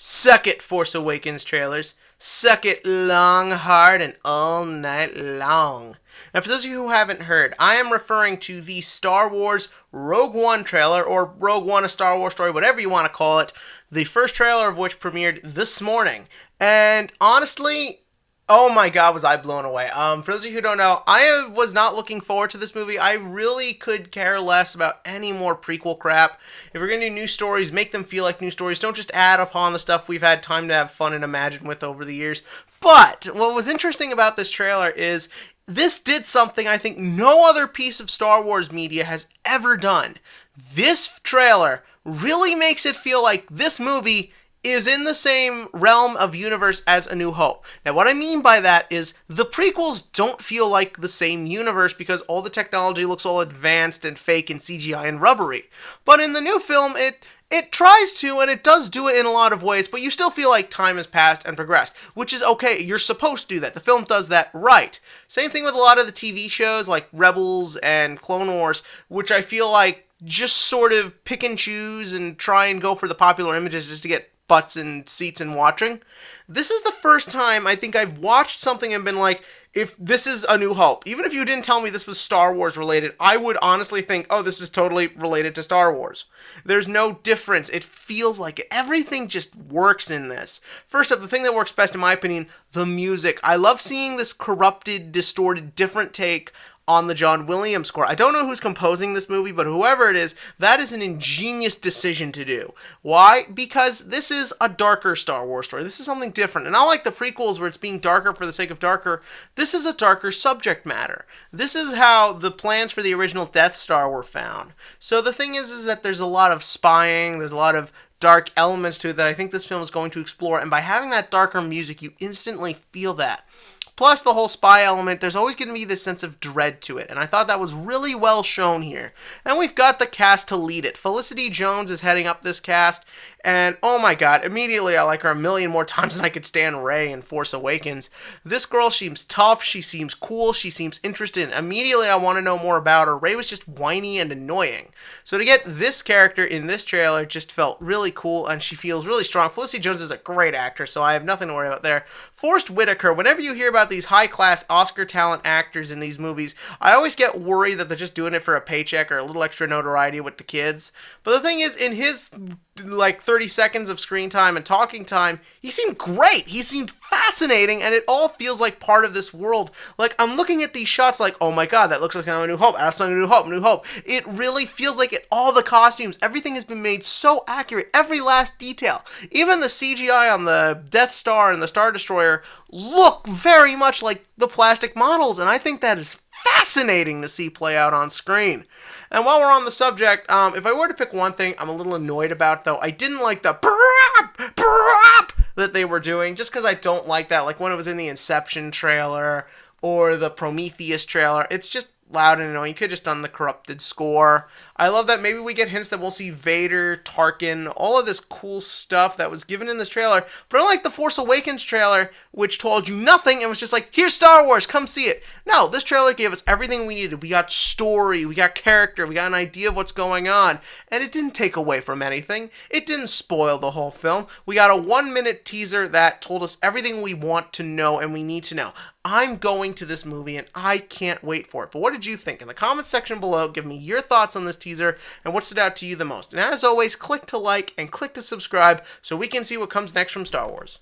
Suck it, Force Awakens trailers. Suck it long, hard, and all night long. Now, for those of you who haven't heard, I am referring to the Star Wars Rogue One trailer, or Rogue One, a Star Wars story, whatever you want to call it, the first trailer of which premiered this morning. And honestly, oh my god, was I blown away. For those of you who don't know, I was not looking forward to this movie. I really could care less about any more prequel crap. If we're going to do new stories, make them feel like new stories. Don't just add upon the stuff we've had time to have fun and imagine with over the years. But what was interesting about this trailer is this did something I think no other piece of Star Wars media has ever done. This trailer really makes it feel like this movie is in the same realm of universe as A New Hope. Now, what I mean by that is the prequels don't feel like the same universe because all the technology looks all advanced and fake and CGI and rubbery. But in the new film, it tries to, and it does do it in a lot of ways, but you still feel like time has passed and progressed, which is okay. You're supposed to do that. The film does that right. Same thing with a lot of the TV shows like Rebels and Clone Wars, which I feel like just sort of pick and choose and try and go for the popular images just to get butts and seats and watching. This is the first time I think I've watched something and been like, if this is A New Hope, even if you didn't tell me this was Star Wars related, I would honestly think, oh, this is totally related to Star Wars. There's no difference. It feels like it. Everything just works in this. First up, the thing that works best, in my opinion, the music. I love seeing this corrupted, distorted, different take on the John Williams score. I don't know who's composing this movie, but whoever it is, that is an ingenious decision to do. Why? Because this is a darker Star Wars story. This is something different. And not like the prequels where it's being darker for the sake of darker. This is a darker subject matter. This is how the plans for the original Death Star were found. So the thing is that there's a lot of spying, there's a lot of dark elements to it that I think this film is going to explore. And by having that darker music, you instantly feel that. Plus the whole spy element, there's always going to be this sense of dread to it, and I thought that was really well shown here. And we've got the cast to lead it. Felicity Jones is heading up this cast, and oh my god, immediately I like her a million more times than I could stand Rey in Force Awakens. This girl seems tough, she seems cool, she seems interested. Immediately I want to know more about her. Rey was just whiny and annoying. So to get this character in this trailer just felt really cool, and she feels really strong. Felicity Jones is a great actress, so I have nothing to worry about there. Forrest Whitaker, whenever you hear about these high-class Oscar talent actors in these movies, I always get worried that they're just doing it for a paycheck or a little extra notoriety with the kids. But the thing is, in his 30 seconds of screen time and talking time, he seemed great. He seemed fascinating, and it all feels like part of this world. Like, I'm looking at these shots like, oh my god, that looks like A New Hope. That's A New Hope, New Hope. It really feels like it. All the costumes, everything has been made so accurate. Every last detail. Even the CGI on the Death Star and the Star Destroyer look very much like the plastic models, and I think that is fascinating to see play out on screen. And while we're on the subject, if I were to pick one thing I'm a little annoyed about, though, I didn't like the that they were doing, just because I don't like that. Like when it was in the Inception trailer or the Prometheus trailer, it's just loud and annoying. You could have just done the corrupted score. I love that maybe we get hints that we'll see Vader, Tarkin, all of this cool stuff that was given in this trailer. But unlike the Force Awakens trailer, which told you nothing, it was just like, here's Star Wars, come see it. No, this trailer gave us everything we needed. We got story, we got character, we got an idea of what's going on. And it didn't take away from anything. It didn't spoil the whole film. We got a 1-minute teaser that told us everything we want to know and we need to know. I'm going to this movie and I can't wait for it. But what did you think? In the comments section below, give me your thoughts on this teaser and what stood out to you the most. And as always, click to like and click to subscribe so we can see what comes next from Star Wars.